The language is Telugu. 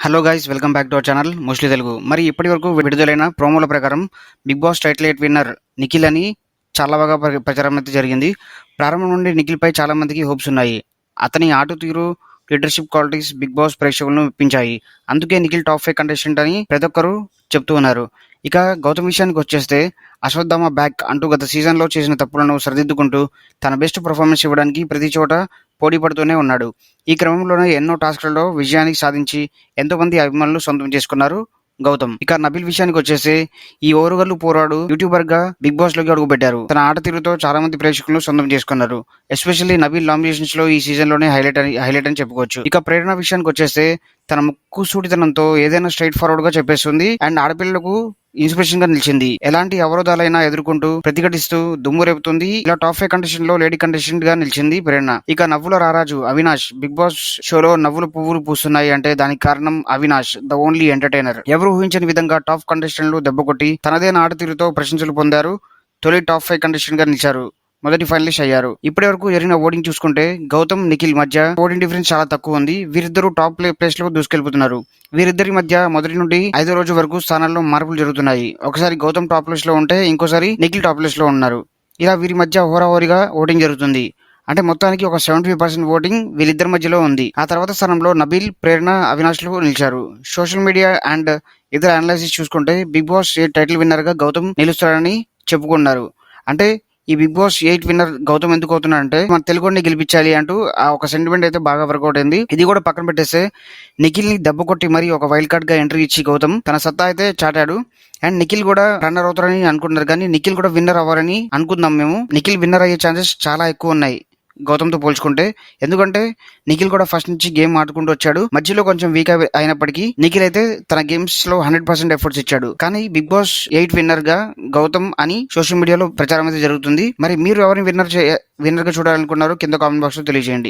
Hello guys, welcome back to our channel mostly Telugu. మరి ఇప్పటి వరకు విడుదలైన ప్రోమోల ప్రకారం Bigg Boss title 8 winner Nikhil అని చాలా బాగా ప్రచారం అయితే జరిగింది. ప్రారంభం నుండి నిఖిల్ పై చాలా మందికి హోప్స్ ఉన్నాయి. అతని ఆట తీరు, లీడర్షిప్ క్వాలిటీస్ బిగ్ బాస్ ప్రేక్షకులను మెప్పించాయి. అందుకే నిఖిల్ టాప్ 5 కంటెస్టెంట్ అని ప్రతి ఒక్కరు చెప్తూ ఉన్నారు. ఇక గౌతమ్ విషయానికి వచ్చేస్తే అశ్వత్థామ బ్యాక్ అంటూ గత సీజన్లో చేసిన తప్పులను సరిదిద్దుకుంటూ తన బెస్ట్ పర్ఫార్మెన్స్ ఇవ్వడానికి ప్రతి చోట పోటీ పడుతూనే ఉన్నాడు. ఈ క్రమంలోనే ఎన్నో టాస్క్లలో విజయానికి సాధించి ఎంతో మంది అభిమానులు సొంతం చేసుకున్నారు గౌతమ్. ఇక నబిల్ విషయానికి వచ్చేసి ఈ ఓరుగల్లు పోరాడు యూట్యూబర్ గా బిగ్ బాస్ లోకి అడుగుపెట్టారు. తన ఆట తీరుతో చాలా మంది ప్రేక్షకులను సొంతం చేసుకున్నారు. ఎస్పెషల్లీ నబిల్ నామినేషన్స్ లో ఈ సీజన్ లోనే హైలైట్ అని చెప్పుకోవచ్చు. ఇక ప్రేరణ విషయానికి వచ్చేస్తే తన ముక్కు సూటితనంతో ఏదైనా స్ట్రైట్ ఫార్వర్డ్ గా చెప్పేస్తుంది అండ్ ఆడపిల్లలకు ఇన్స్పిరేషన్ గా నిలిచింది. ఎలాంటి అవరోధాలైనా ఎదుర్కొంటూ ప్రతిఘటిస్తూ దుమ్ము రేపుతుంది. ఇలా టాప్ 5 కంటెస్టెంట్ లో లేడీ కంటెస్టెంట్ గా నిలిచింది ప్రేరణ. ఇక నవ్వుల రారాజు అవినాష్ బిగ్ బాస్ షోలో నవ్వులు పువ్వులు పూస్తున్నాయి అంటే దానికి కారణం అవినాష్, ద ఓన్లీ ఎంటర్టైనర్. ఎవరు ఊహించని విధంగా టాప్ కంటెస్టెంట్లు దెబ్బకొట్టి తనదైన ఆట తీరుతో ప్రశంసలు పొందారు. తొలి టాప్ 5 కంటెస్టెంట్ గా నిలిచారు. మొదటి ఫైనలిస్ట్ అయ్యారు. ఇప్పటి వరకు జరిగిన ఓటింగ్ చూసుకుంటే గౌతమ్ నిఖిల్ మధ్య ఓటింగ్ డిఫరెన్స్ చాలా తక్కువ ఉంది. వీరిద్దరూ టాప్ ప్లేస్ లో దూసుకెళ్తున్నారు. వీరిద్దరి మధ్య మొదటి నుండి 5వ రోజు వరకు స్థానాల్లో మార్పులు జరుగుతున్నాయి. ఒకసారి గౌతమ్ టాప్ ప్లేస్ లో ఉంటే ఇంకోసారి నిఖిల్ టాప్ ప్లేస్ లో ఉన్నారు. ఇలా వీరి మధ్య హోరాహోరీగా ఓటింగ్ జరుగుతుంది. అంటే మొత్తానికి ఒక 75% ఓటింగ్ వీళ్ళిద్దరి మధ్యలో ఉంది. ఆ తర్వాత స్థానంలో నబీల్, ప్రేరణ, అవినాష్ లు నిలిచారు. సోషల్ మీడియా అండ్ ఇతర అనాలిసిస్ చూసుకుంటే బిగ్ బాస్ టైటిల్ విన్నర్ గా గౌతమ్ నిలుస్తారని చెప్పుకున్నారు. అంటే ఈ బిగ్ బాస్ 8 విన్నర్ గౌతమ్ ఎందుకు అవుతున్నాడంటే మన తెలుగుని గెలిపించాలి అంటూ ఆ ఒక సెంటిమెంట్ అయితే బాగా వర్కౌట్ అయింది. ఇది కూడా పక్కన పెట్టేస్తే నిఖిల్ ని దెబ్బ కొట్టి మరి ఒక వైల్డ్ కార్డ్ గా ఎంట్రీ ఇచ్చి గౌతమ్ తన సత్తా అయితే చాటాడు. అండ్ నిఖిల్ కూడా రన్నర్ అవుతారని అనుకుంటున్నారు, కానీ నిఖిల్ కూడా విన్నర్ అవ్వాలని అనుకుందాం మేము. నిఖిల్ విన్నర్ అయ్యే ఛాన్సెస్ చాలా ఎక్కువ ఉన్నాయి గౌతమ్తో పోల్చుకుంటే. ఎందుకంటే నిఖిల్ కూడా ఫస్ట్ నుంచి గేమ్ ఆడుకుంటూ వచ్చాడు. మధ్యలో కొంచెం వీక్ అయినప్పటికీ నిఖిల్ అయితే తన గేమ్స్ లో 100% ఎఫర్ట్స్ ఇచ్చాడు. కానీ బిగ్ బాస్ 8 విన్నర్ గా గౌతమ్ అని సోషల్ మీడియాలో ప్రచారం అయితే జరుగుతుంది. మరి మీరు ఎవరిని విన్నర్ గా చూడాలనుకున్నారో కింద కామెంట్ బాక్స్ లో తెలియజేయండి.